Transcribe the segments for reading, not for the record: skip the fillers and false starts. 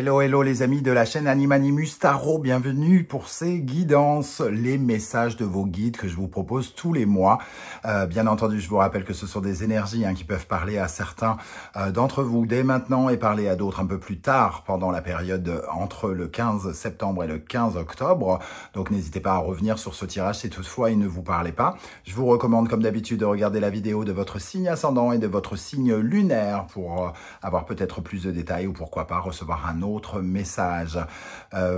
Hello, hello les amis de la chaîne Animanimus Tarot, bienvenue pour ces guidances, les messages de vos guides que je vous propose tous les mois. Bien entendu, je vous rappelle que ce sont des énergies qui peuvent parler à certains d'entre vous dès maintenant et parler à d'autres un peu plus tard pendant la période entre le 15 septembre et le 15 octobre. Donc n'hésitez pas à revenir sur ce tirage si toutefois il ne vous parlait pas. Je vous recommande comme d'habitude de regarder la vidéo de votre signe ascendant et de votre signe lunaire pour avoir peut-être plus de détails ou pourquoi pas recevoir un autre message.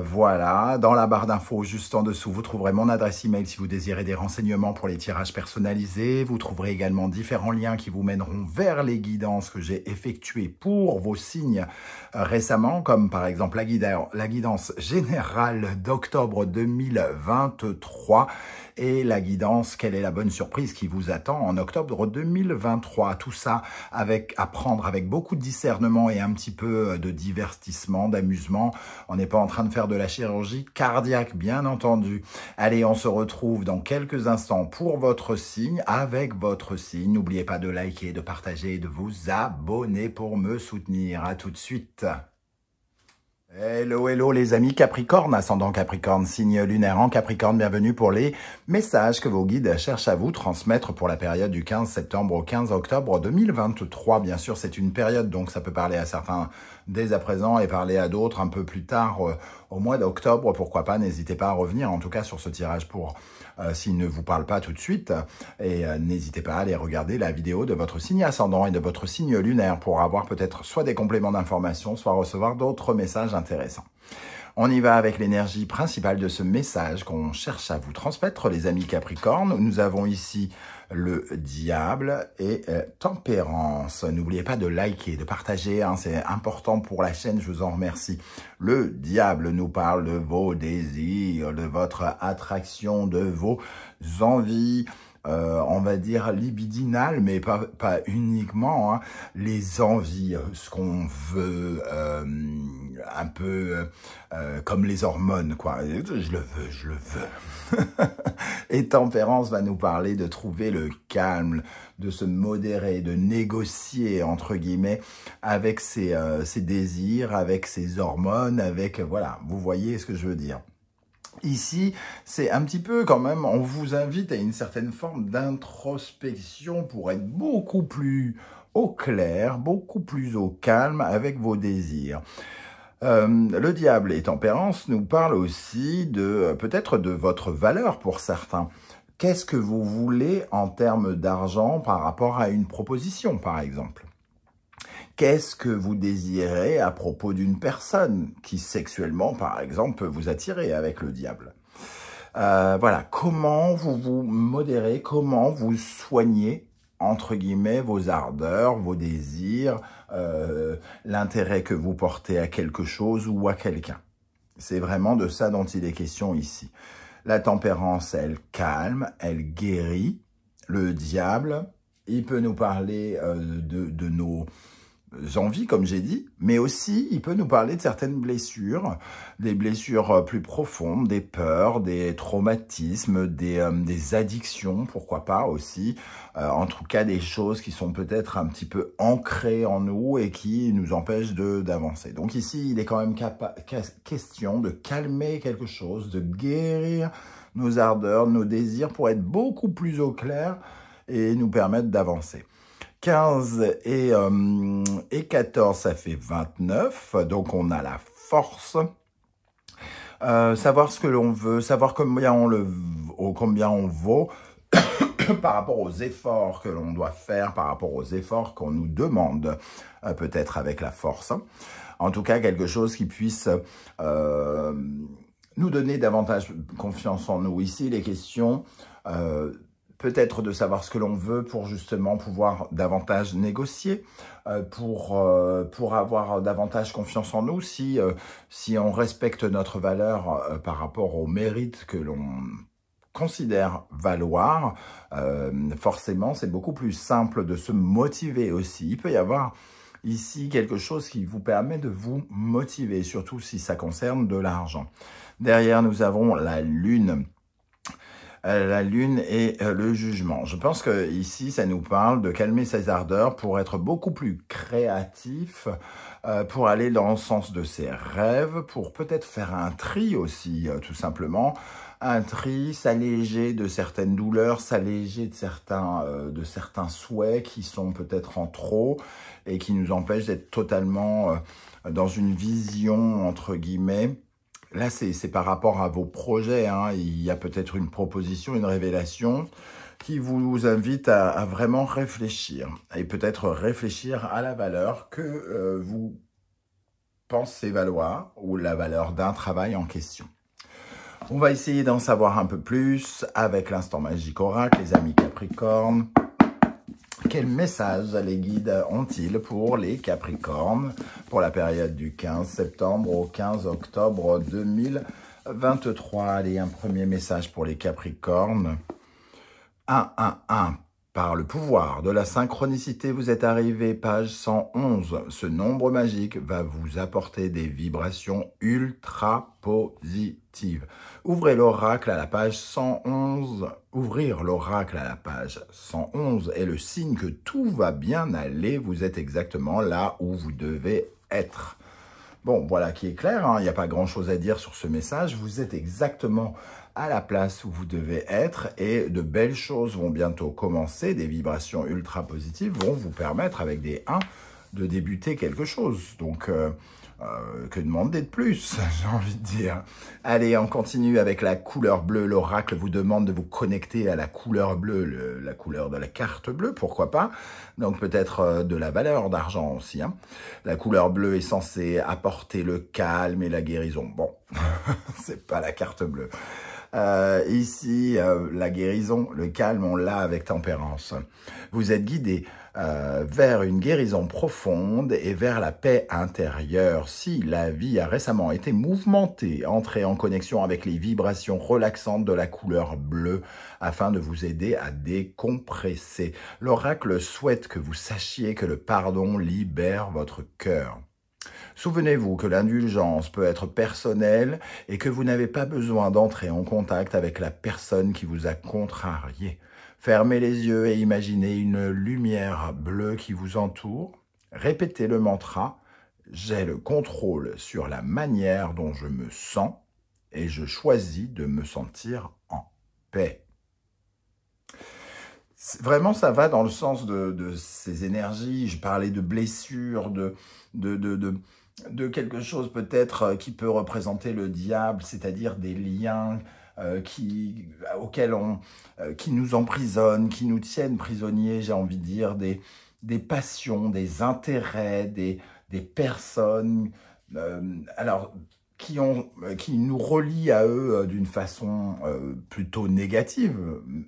Voilà, dans la barre d'infos juste en dessous, vous trouverez mon adresse email si vous désirez des renseignements pour les tirages personnalisés. Vous trouverez également différents liens qui vous mèneront vers les guidances que j'ai effectuées pour vos signes récemment, comme par exemple la guidance générale d'octobre 2023 et la guidance quelle est la bonne surprise qui vous attend en octobre 2023. Tout ça à prendre avec beaucoup de discernement et un petit peu de divertissement, d'amusement. On n'est pas en train de faire de la chirurgie cardiaque, bien entendu. Allez, on se retrouve dans quelques instants pour votre signe, avec votre signe. N'oubliez pas de liker, de partager et de vous abonner pour me soutenir. À tout de suite. Hello, hello les amis Capricorne, ascendant Capricorne, signe lunaire en Capricorne, bienvenue pour les messages que vos guides cherchent à vous transmettre pour la période du 15 septembre au 15 octobre 2023. Bien sûr, c'est une période, donc ça peut parler à certains dès à présent et parler à d'autres un peu plus tard au mois d'octobre. Pourquoi pas, n'hésitez pas à revenir en tout cas sur ce tirage pour s'il ne vous parle pas tout de suite. Et n'hésitez pas à aller regarder la vidéo de votre signe ascendant et de votre signe lunaire pour avoir peut-être soit des compléments d'information, soit recevoir d'autres messages intéressants. On y va avec l'énergie principale de ce message qu'on cherche à vous transmettre, les amis Capricorne. Nous avons ici le diable et tempérance. N'oubliez pas de liker, de partager, c'est important pour la chaîne, je vous en remercie. Le diable nous parle de vos désirs, de votre attraction, de vos envies, on va dire libidinales, mais pas uniquement, les envies, ce qu'on veut, un peu comme les hormones, quoi. Je le veux. Et tempérance va nous parler de trouver le calme, de se modérer, de négocier, entre guillemets, avec ses désirs, avec ses hormones, avec, voilà, vous voyez ce que je veux dire. Ici, c'est un petit peu quand même, on vous invite à une certaine forme d'introspection pour être beaucoup plus au clair, beaucoup plus au calme avec vos désirs. Le diable et tempérance nous parle aussi de peut-être de votre valeur pour certains. Qu'est-ce que vous voulez en termes d'argent par rapport à une proposition, par exemple? Qu'est-ce que vous désirez à propos d'une personne qui, sexuellement, par exemple, peut vous attirer avec le diable? Voilà, comment vous vous modérez, comment vous soignez, entre guillemets, vos ardeurs, vos désirs, l'intérêt que vous portez à quelque chose ou à quelqu'un. C'est vraiment de ça dont il est question ici. La tempérance, elle calme, elle guérit. Le diable, il peut nous parler de nos envies, comme j'ai dit, mais aussi il peut nous parler de certaines blessures, des blessures plus profondes, des peurs, des traumatismes, des addictions, pourquoi pas aussi, en tout cas des choses qui sont peut-être un petit peu ancrées en nous et qui nous empêchent d'avancer. Donc ici, il est quand même question de calmer quelque chose, de guérir nos ardeurs, nos désirs pour être beaucoup plus au clair et nous permettre d'avancer. 15 et 14, ça fait 29, donc on a la force. Savoir ce que l'on veut, savoir combien on vaut par rapport aux efforts que l'on doit faire, par rapport aux efforts qu'on nous demande, peut-être avec la force. En tout cas, quelque chose qui puisse nous donner davantage confiance en nous. Ici, les questions... peut-être de savoir ce que l'on veut pour justement pouvoir davantage négocier, pour avoir davantage confiance en nous, si on respecte notre valeur par rapport au mérite que l'on considère valoir, forcément c'est beaucoup plus simple de se motiver aussi. Il peut y avoir ici quelque chose qui vous permet de vous motiver, surtout si ça concerne de l'argent. Derrière, nous avons la lune. la lune et le jugement. Je pense que ici, ça nous parle de calmer ses ardeurs pour être beaucoup plus créatif, pour aller dans le sens de ses rêves, pour peut-être faire un tri aussi, tout simplement. Un tri, s'alléger de certaines douleurs, s'alléger de certains souhaits qui sont peut-être en trop et qui nous empêchent d'être totalement dans une vision, entre guillemets. Là, c'est par rapport à vos projets, hein. Il y a peut-être une proposition, une révélation qui vous invite à vraiment réfléchir. Et peut-être réfléchir à la valeur que vous pensez valoir ou la valeur d'un travail en question. On va essayer d'en savoir un peu plus avec l'instant magique oracle, les amis Capricorne. Quel message les guides ont-ils pour les Capricornes pour la période du 15 septembre au 15 octobre 2023? Allez, un premier message pour les Capricornes. 111. Par le pouvoir de la synchronicité, vous êtes arrivé, page 111. Ce nombre magique va vous apporter des vibrations ultra positives. Ouvrez l'oracle à la page 111. Ouvrir l'oracle à la page 111 est le signe que tout va bien aller. Vous êtes exactement là où vous devez être. Bon, voilà qui est clair, hein. Il n'y a pas grand-chose à dire sur ce message. Vous êtes exactement à la place où vous devez être et de belles choses vont bientôt commencer. Des vibrations ultra positives vont vous permettre, avec des 1, de débuter quelque chose. Donc, que demander de plus, j'ai envie de dire. Allez, on continue avec la couleur bleue. L'oracle vous demande de vous connecter à la couleur bleue, la couleur de la carte bleue, pourquoi pas. Donc peut-être de la valeur d'argent aussi, hein. La couleur bleue est censée apporter le calme et la guérison. Bon, c'est pas la carte bleue. Ici, la guérison, le calme, on l'a avec tempérance. Vous êtes guidé vers une guérison profonde et vers la paix intérieure. Si la vie a récemment été mouvementée, entrez en connexion avec les vibrations relaxantes de la couleur bleue afin de vous aider à décompresser. L'oracle souhaite que vous sachiez que le pardon libère votre cœur. Souvenez-vous que l'indulgence peut être personnelle et que vous n'avez pas besoin d'entrer en contact avec la personne qui vous a contrarié. Fermez les yeux et imaginez une lumière bleue qui vous entoure. Répétez le mantra « J'ai le contrôle sur la manière dont je me sens et je choisis de me sentir en paix ». Vraiment, ça va dans le sens de ces énergies. Je parlais de blessures, de quelque chose peut-être qui peut représenter le diable, c'est-à-dire des liens qui nous emprisonnent, qui nous tiennent prisonniers, j'ai envie de dire, des passions, des intérêts, des personnes. Alors, qui nous relient à eux d'une façon plutôt négative,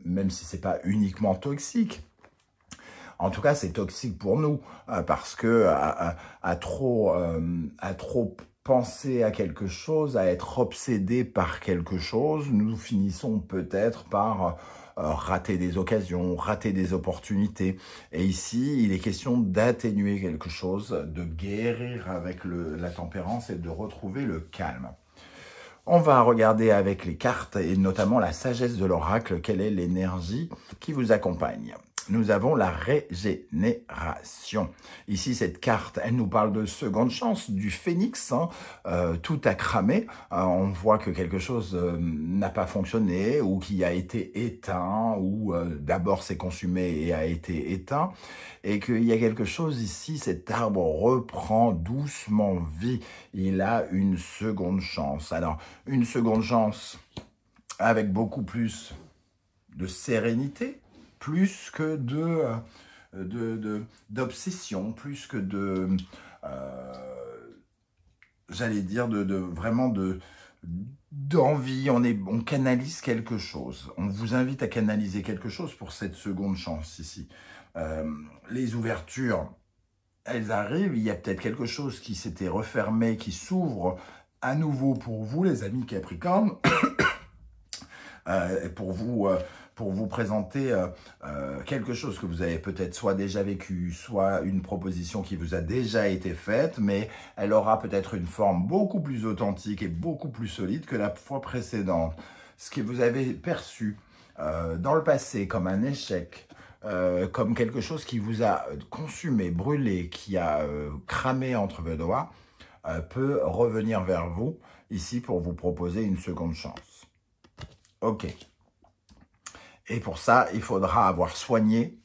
même si c'est pas uniquement toxique. En tout cas, c'est toxique pour nous, parce que à trop penser à quelque chose, à être obsédé par quelque chose, nous finissons peut-être par rater des occasions, rater des opportunités. Et ici, il est question d'atténuer quelque chose, de guérir avec la tempérance et de retrouver le calme. On va regarder avec les cartes et notamment la sagesse de l'oracle, quelle est l'énergie qui vous accompagne. Nous avons la régénération. Ici, cette carte, elle nous parle de seconde chance, du phénix, hein. Tout a cramé. On voit que quelque chose n'a pas fonctionné ou qui a été éteint ou d'abord s'est consumé et a été éteint. Et qu'il y a quelque chose ici, cet arbre reprend doucement vie. Il a une seconde chance. Alors, une seconde chance avec beaucoup plus de sérénité, plus que d'obsession, plus que j'allais dire, vraiment d'envie. On canalise quelque chose. On vous invite à canaliser quelque chose pour cette seconde chance ici. Les ouvertures, elles arrivent. Il y a peut-être quelque chose qui s'était refermé, qui s'ouvre à nouveau pour vous, les amis Capricorne. Pour vous présenter quelque chose que vous avez peut-être soit déjà vécu, soit une proposition qui vous a déjà été faite, mais elle aura peut-être une forme beaucoup plus authentique et beaucoup plus solide que la fois précédente. Ce que vous avez perçu dans le passé comme un échec, comme quelque chose qui vous a consumé, brûlé, qui a cramé entre vos doigts, peut revenir vers vous ici pour vous proposer une seconde chance. Ok. Et pour ça, il faudra avoir soigné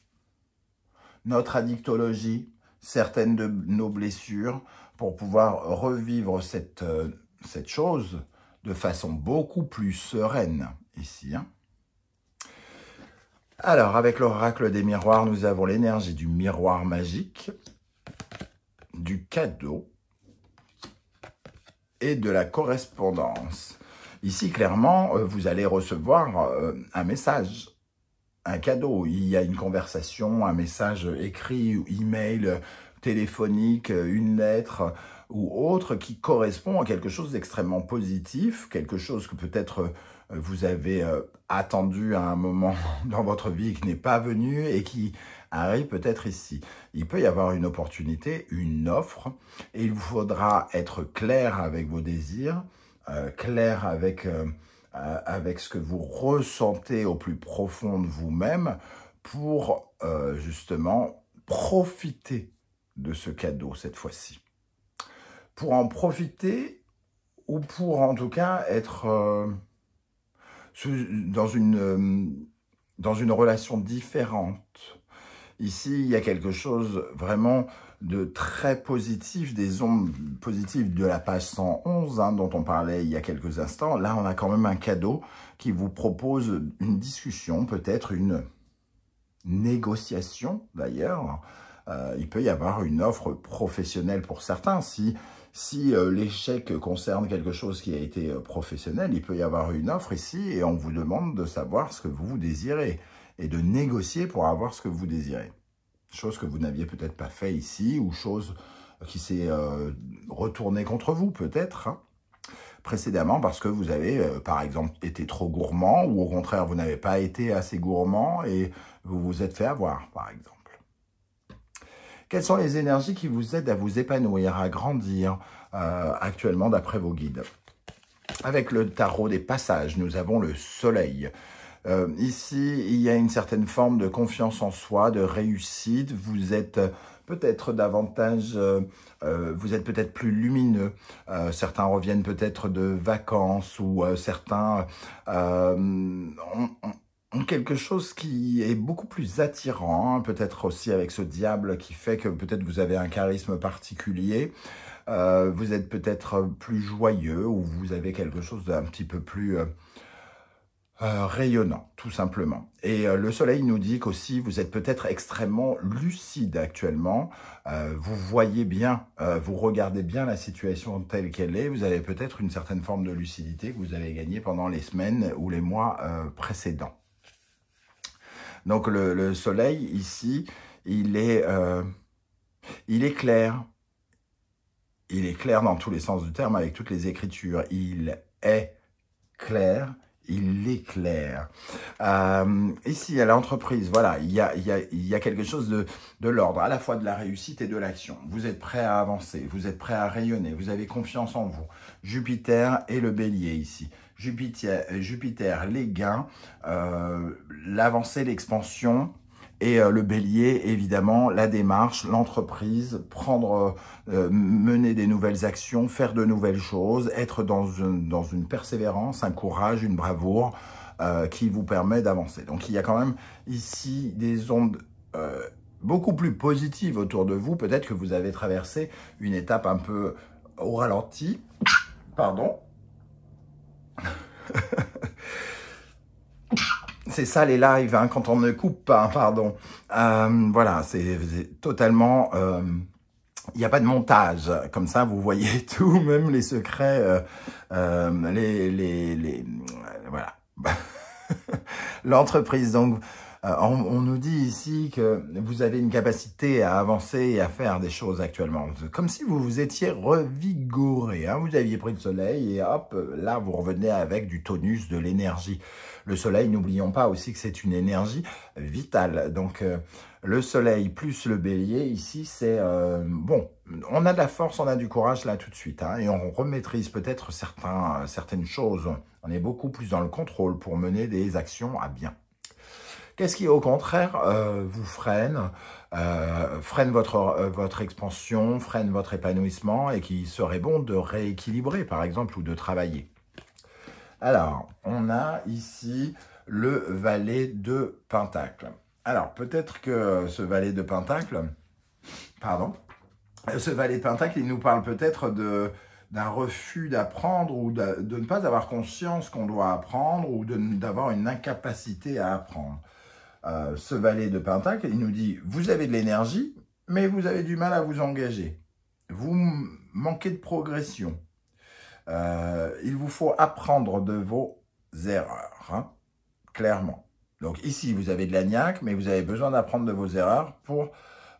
notre addictologie, certaines de nos blessures, pour pouvoir revivre cette chose de façon beaucoup plus sereine ici. Hein. Alors, avec l'oracle des miroirs, nous avons l'énergie du miroir magique, du cadeau et de la correspondance. Ici, clairement, vous allez recevoir un message, un cadeau. Il y a une conversation, un message écrit, email, téléphonique, une lettre ou autre qui correspond à quelque chose d'extrêmement positif, quelque chose que peut-être vous avez attendu à un moment dans votre vie qui n'est pas venu et qui arrive peut-être ici. Il peut y avoir une opportunité, une offre, et il vous faudra être clair avec vos désirs, clair avec ce que vous ressentez au plus profond de vous-même pour justement profiter de ce cadeau cette fois-ci. Pour en profiter ou pour en tout cas être dans une relation différente. Ici, il y a quelque chose vraiment de très positif, des ondes positives de la page 111 hein, dont on parlait il y a quelques instants. Là, on a quand même un cadeau qui vous propose une discussion, peut-être une négociation d'ailleurs. Il peut y avoir une offre professionnelle pour certains. Si l'échec concerne quelque chose qui a été professionnel, il peut y avoir une offre ici et on vous demande de savoir ce que vous désirez et de négocier pour avoir ce que vous désirez. Chose que vous n'aviez peut-être pas fait ici ou chose qui s'est retournée contre vous peut-être hein, précédemment parce que vous avez par exemple été trop gourmand ou au contraire vous n'avez pas été assez gourmand et vous vous êtes fait avoir par exemple. Quelles sont les énergies qui vous aident à vous épanouir, à grandir actuellement d'après vos guides? Avec le tarot des passages, nous avons le soleil. Ici, il y a une certaine forme de confiance en soi, de réussite. Vous êtes peut-être davantage, vous êtes peut-être plus lumineux. Certains reviennent peut-être de vacances ou certains ont quelque chose qui est beaucoup plus attirant, hein, peut-être aussi avec ce diable qui fait que peut-être vous avez un charisme particulier. Vous êtes peut-être plus joyeux ou vous avez quelque chose d'un petit peu plus rayonnant, tout simplement. Et le soleil nous dit qu'aussi vous êtes peut-être extrêmement lucide actuellement. Vous voyez bien, vous regardez bien la situation telle qu'elle est. Vous avez peut-être une certaine forme de lucidité que vous avez gagnée pendant les semaines ou les mois précédents. Donc le soleil ici, il est clair. Il est clair dans tous les sens du terme, avec toutes les écritures. Il est clair, il éclaire. Ici, à l'entreprise, voilà, il y a quelque chose de l'ordre, à la fois de la réussite et de l'action. Vous êtes prêt à avancer, vous êtes prêt à rayonner, vous avez confiance en vous. Jupiter et le bélier ici. Jupiter, les gains, l'avancée, l'expansion. Et le bélier, évidemment, la démarche, l'entreprise, mener des nouvelles actions, faire de nouvelles choses, être dans une persévérance, un courage, une bravoure qui vous permet d'avancer. Donc, il y a quand même ici des ondes beaucoup plus positives autour de vous. Peut-être que vous avez traversé une étape un peu au ralenti. Pardon. C'est ça les lives, hein, quand on ne coupe pas, pardon. Voilà, c'est totalement... Il n'y a pas de montage. Comme ça, vous voyez tout, même les secrets, voilà. L'entreprise, donc, on nous dit ici que vous avez une capacité à avancer et à faire des choses actuellement. Comme si vous vous étiez revigoré. Hein. Vous aviez pris le soleil et hop, là, vous revenez avec du tonus, de l'énergie. Le soleil, n'oublions pas aussi que c'est une énergie vitale. Donc, le soleil plus le bélier, ici, c'est... bon, on a de la force, on a du courage là tout de suite. Hein, et on remaîtrise peut-être certaines choses. On est beaucoup plus dans le contrôle pour mener des actions à bien. Qu'est-ce qui, au contraire, vous freine, freine votre expansion, freine votre épanouissement et qui serait bon de rééquilibrer, par exemple, ou de travailler? Alors, on a ici le valet de Pentacle. Alors, peut-être que ce valet de Pentacle, pardon, ce valet de Pentacle, il nous parle peut-être d'un refus d'apprendre ou de ne pas avoir conscience qu'on doit apprendre ou d'avoir une incapacité à apprendre. Ce valet de Pentacle, il nous dit, vous avez de l'énergie, mais vous avez du mal à vous engager. Vous manquez de progression. Il vous faut apprendre de vos erreurs, hein, clairement. Donc ici, vous avez de la niaque, mais vous avez besoin d'apprendre de vos erreurs pour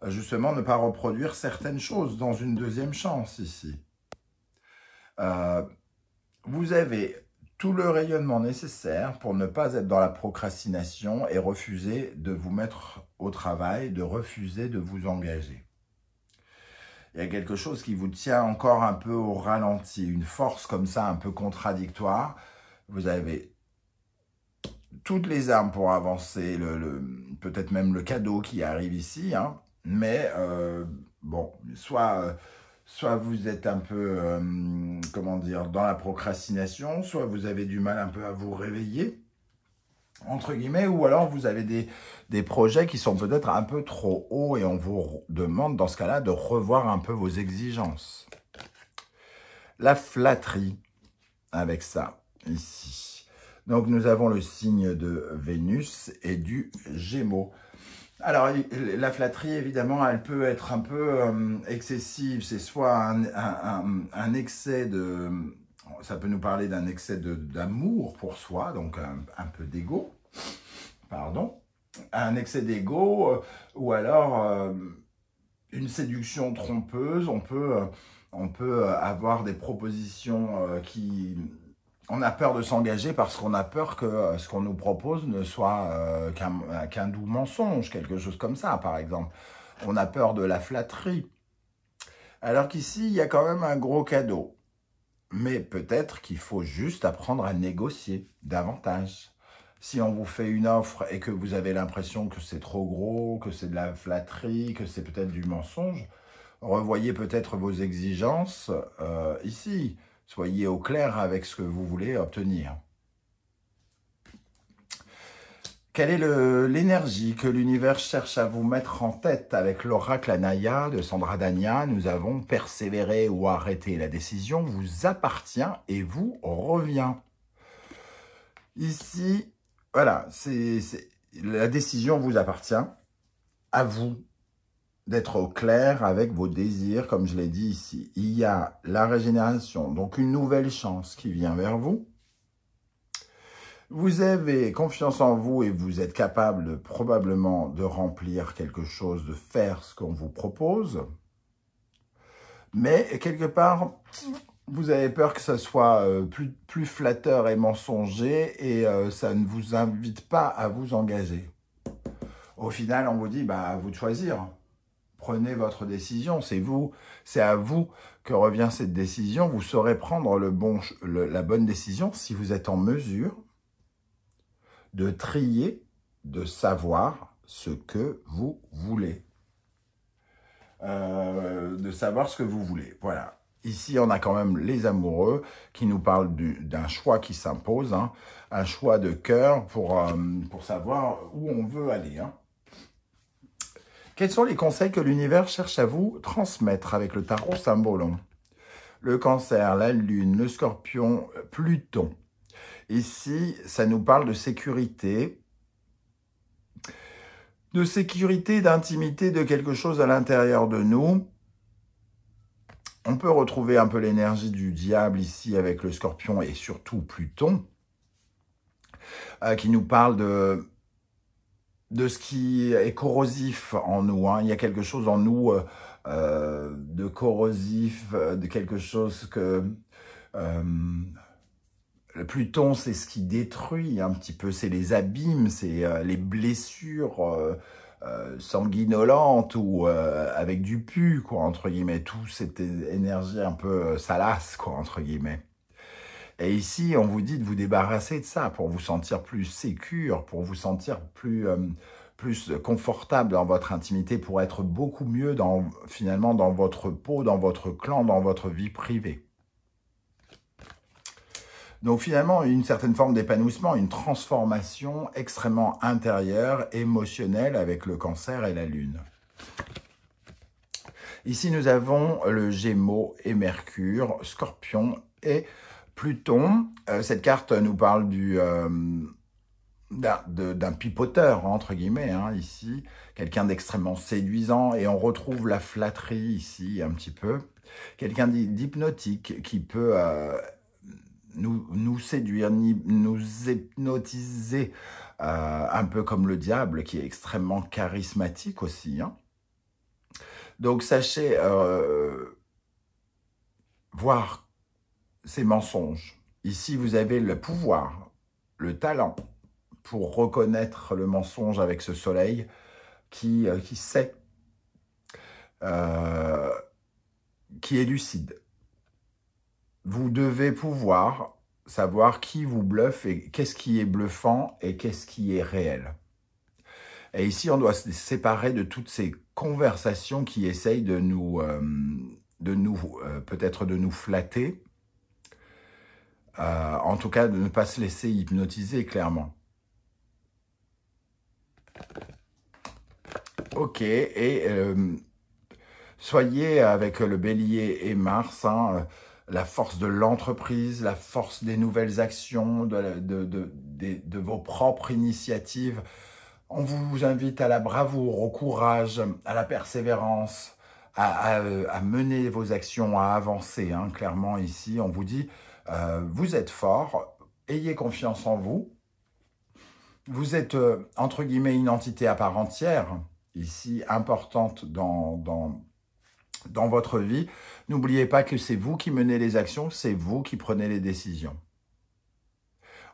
justement ne pas reproduire certaines choses dans une deuxième chance ici. Vous avez tout le rayonnement nécessaire pour ne pas être dans la procrastination et refuser de vous mettre au travail, de refuser de vous engager. Il y a quelque chose qui vous tient encore un peu au ralenti, une force comme ça un peu contradictoire. Vous avez toutes les armes pour avancer, peut-être même le cadeau qui arrive ici, hein, mais bon, soit vous êtes un peu, comment dire, dans la procrastination, soit vous avez du mal un peu à vous réveiller, entre guillemets, ou alors vous avez des projets qui sont peut-être un peu trop hauts et on vous demande dans ce cas-là de revoir un peu vos exigences. La flatterie avec ça, ici. Donc nous avons le signe de Vénus et du Gémeaux. Alors, la flatterie, évidemment, elle peut être un peu excessive. C'est soit un excès de... Ça peut nous parler d'un excès d'amour pour soi, donc un peu d'ego, pardon. Un excès d'ego, ou alors une séduction trompeuse. On peut avoir des propositions qui... On a peur de s'engager parce qu'on a peur que ce qu'on nous propose ne soit qu'un doux mensonge, quelque chose comme ça, par exemple. On a peur de la flatterie. Alors qu'ici, il y a quand même un gros cadeau. Mais peut-être qu'il faut juste apprendre à négocier davantage. Si on vous fait une offre et que vous avez l'impression que c'est trop gros, que c'est de la flatterie, que c'est peut-être du mensonge, revoyez peut-être vos exigences ici. Soyez au clair avec ce que vous voulez obtenir. Quelle est l'énergie que l'univers cherche à vous mettre en tête avec l'oracle Anaya de Sandra Dania? Nous avons persévéré ou arrêté. La décision vous appartient et vous revient. Ici, voilà, la décision vous appartient. À vous d'être au clair avec vos désirs, comme je l'ai dit ici. Il y a la régénération, donc une nouvelle chance qui vient vers vous. Vous avez confiance en vous et vous êtes capable probablement de remplir quelque chose, de faire ce qu'on vous propose. Mais quelque part, vous avez peur que ça soit plus flatteur et mensonger et ça ne vous invite pas à vous engager. Au final, on vous dit, bah, à vous de choisir. Prenez votre décision, c'est à vous que revient cette décision. Vous saurez prendre la bonne décision si vous êtes en mesure de trier, de savoir ce que vous voulez. De savoir ce que vous voulez, voilà. Ici, on a quand même les amoureux qui nous parlent d'un choix qui s'impose, hein, un choix de cœur pour savoir où on veut aller, hein. Quels sont les conseils que l'univers cherche à vous transmettre avec le tarot Symbolon? Le Cancer, la Lune, le Scorpion, Pluton. Ici, ça nous parle de sécurité, d'intimité, de quelque chose à l'intérieur de nous. On peut retrouver un peu l'énergie du diable ici avec le Scorpion et surtout Pluton, qui nous parle de ce qui est corrosif en nous, hein. Il y a quelque chose en nous de corrosif, de quelque chose que... le Pluton, c'est ce qui détruit un petit peu, c'est les abîmes, c'est les blessures sanguinolentes ou avec du pu, quoi, entre guillemets, toute cette énergie un peu salace, quoi, entre guillemets. Et ici, on vous dit de vous débarrasser de ça pour vous sentir plus sécure, pour vous sentir plus confortable dans votre intimité, pour être beaucoup mieux finalement dans votre peau, dans votre clan, dans votre vie privée. Donc finalement, une certaine forme d'épanouissement, une transformation extrêmement intérieure, émotionnelle avec le Cancer et la Lune. Ici, nous avons le Gémeaux et Mercure, Scorpion et Pluton. Cette carte nous parle d'un pipoteur, entre guillemets, hein, ici. Quelqu'un d'extrêmement séduisant. Et on retrouve la flatterie ici, un petit peu. Quelqu'un d'hypnotique qui peut nous séduire, nous hypnotiser. Un peu comme le diable, qui est extrêmement charismatique aussi, hein. Donc, sachez voir ces mensonges. Ici, vous avez le pouvoir, le talent pour reconnaître le mensonge avec ce soleil qui sait, qui est lucide. Vous devez pouvoir savoir qui vous bluffe et qu'est-ce qui est bluffant et qu'est-ce qui est réel. Et ici, on doit se séparer de toutes ces conversations qui essayent peut-être de nous flatter. En tout cas, de ne pas se laisser hypnotiser, clairement. Ok, et soyez avec le Bélier et Mars, hein, la force de l'entreprise, la force des nouvelles actions, de vos propres initiatives. On vous invite à la bravoure, au courage, à la persévérance, à mener vos actions, à avancer. Hein. Clairement, ici, on vous dit, vous êtes fort, ayez confiance en vous. Vous êtes, entre guillemets, une entité à part entière, ici, importante dans votre vie. N'oubliez pas que c'est vous qui menez les actions, c'est vous qui prenez les décisions.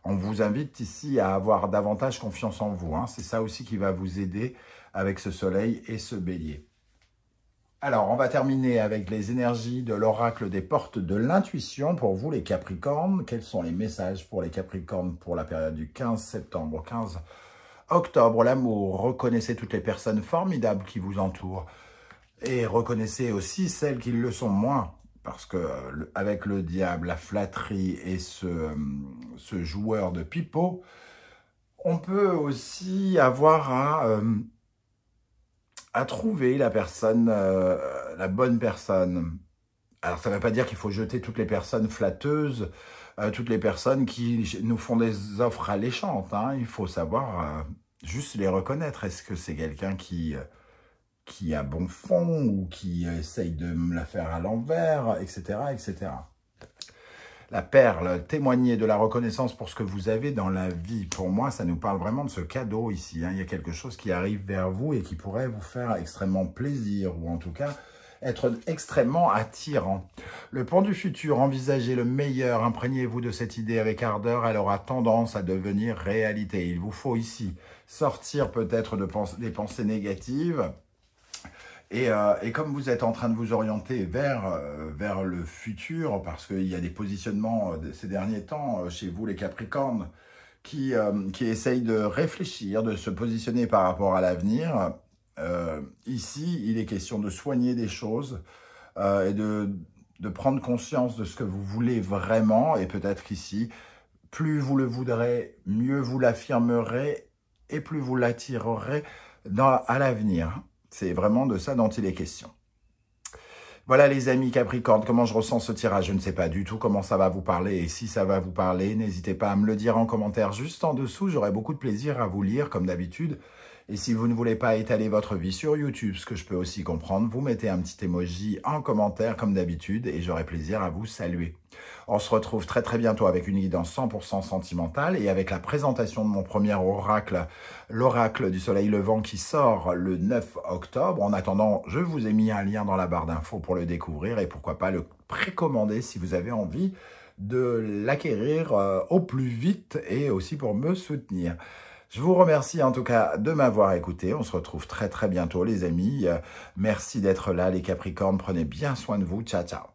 On vous invite ici à avoir davantage confiance en vous. Hein. C'est ça aussi qui va vous aider avec ce soleil et ce bélier. Alors, on va terminer avec les énergies de l'oracle des portes de l'intuition pour vous, les Capricornes. Quels sont les messages pour les Capricornes pour la période du 15 septembre au 15 octobre? L'amour, reconnaissez toutes les personnes formidables qui vous entourent. Et reconnaissez aussi celles qui le sont moins. Parce que avec le diable, la flatterie et ce joueur de pipeau, on peut aussi avoir à trouver la personne, la bonne personne. Alors, ça ne veut pas dire qu'il faut jeter toutes les personnes flatteuses, toutes les personnes qui nous font des offres alléchantes. Hein. Il faut savoir juste les reconnaître. Est-ce que c'est quelqu'un qui a bon fond ou qui essaye de me la faire à l'envers, etc., etc. La perle, témoigner de la reconnaissance pour ce que vous avez dans la vie. Pour moi, ça nous parle vraiment de ce cadeau ici. Hein. Il y a quelque chose qui arrive vers vous et qui pourrait vous faire extrêmement plaisir, ou en tout cas être extrêmement attirant. Le plan du futur, envisagez le meilleur, imprégnez-vous de cette idée avec ardeur, elle aura tendance à devenir réalité. Il vous faut ici sortir peut-être des pensées négatives. Et comme vous êtes en train de vous orienter vers le futur, parce qu'il y a des positionnements ces derniers temps chez vous, les Capricornes, qui essayent de réfléchir, de se positionner par rapport à l'avenir, ici, il est question de soigner des choses et de prendre conscience de ce que vous voulez vraiment. Et peut-être qu'ici, plus vous le voudrez, mieux vous l'affirmerez et plus vous l'attirerez à l'avenir. C'est vraiment de ça dont il est question. Voilà les amis Capricorne, comment je ressens ce tirage. Je ne sais pas du tout comment ça va vous parler. Et si ça va vous parler, n'hésitez pas à me le dire en commentaire juste en dessous. J'aurai beaucoup de plaisir à vous lire comme d'habitude. Et si vous ne voulez pas étaler votre vie sur YouTube, ce que je peux aussi comprendre, vous mettez un petit emoji en commentaire comme d'habitude et j'aurai plaisir à vous saluer. On se retrouve très très bientôt avec une guidance 100% sentimentale et avec la présentation de mon premier oracle, l'oracle du soleil levant qui sort le 9 octobre. En attendant, je vous ai mis un lien dans la barre d'infos pour le découvrir et pourquoi pas le précommander si vous avez envie de l'acquérir au plus vite et aussi pour me soutenir. Je vous remercie en tout cas de m'avoir écouté. On se retrouve très très bientôt les amis. Merci d'être là les Capricornes. Prenez bien soin de vous. Ciao, ciao.